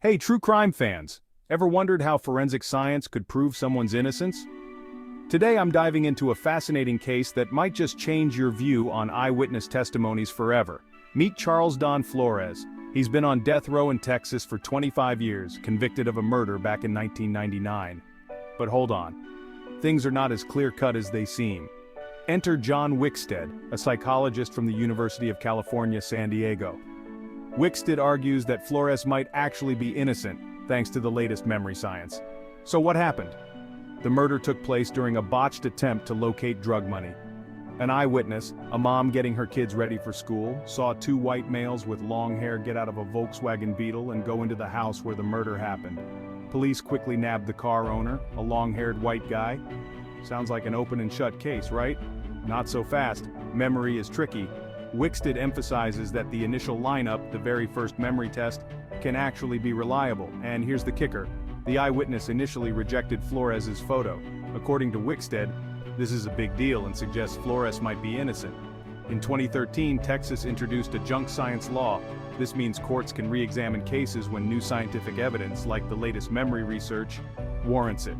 Hey, true crime fans, ever wondered how forensic science could prove someone's innocence? Today I'm diving into a fascinating case that might just change your view on eyewitness testimonies forever. Meet Charles Don Flores. He's been on death row in Texas for 25 years, convicted of a murder back in 1999. But hold on. Things are not as clear-cut as they seem. Enter John Wickstead, a psychologist from the University of California, San Diego. Wickstead argues that Flores might actually be innocent, thanks to the latest memory science. So what happened? The murder took place during a botched attempt to locate drug money. An eyewitness, a mom getting her kids ready for school, saw two white males with long hair get out of a Volkswagen Beetle and go into the house where the murder happened. Police quickly nabbed the car owner, a long-haired white guy. Sounds like an open and shut case, right? Not so fast. Memory is tricky. Wickstead emphasizes that the initial lineup, the very first memory test, can actually be reliable, and here's the kicker. The eyewitness initially rejected Flores's photo. According to Wickstead, this is a big deal and suggests Flores might be innocent. In 2013, Texas introduced a junk science law. This means courts can re-examine cases when new scientific evidence, like the latest memory research, warrants it.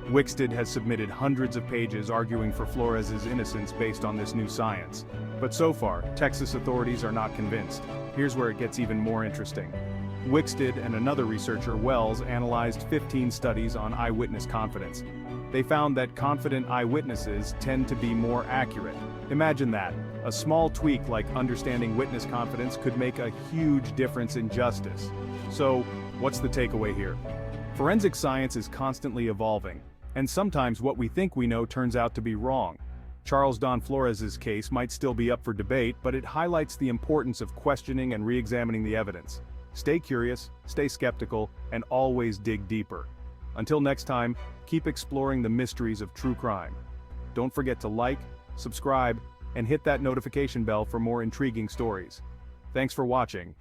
Wickstead has submitted hundreds of pages arguing for Flores's innocence based on this new science. But so far, Texas authorities are not convinced. Here's where it gets even more interesting. Wickstead and another researcher, Wells, analyzed 15 studies on eyewitness confidence. They found that confident eyewitnesses tend to be more accurate. Imagine that. A small tweak like understanding witness confidence could make a huge difference in justice. So, what's the takeaway here? Forensic science is constantly evolving, and sometimes what we think we know turns out to be wrong. Charles Don Flores's case might still be up for debate, but it highlights the importance of questioning and re-examining the evidence. Stay curious, stay skeptical, and always dig deeper. Until next time, keep exploring the mysteries of true crime. Don't forget to like, subscribe, and hit that notification bell for more intriguing stories. Thanks for watching.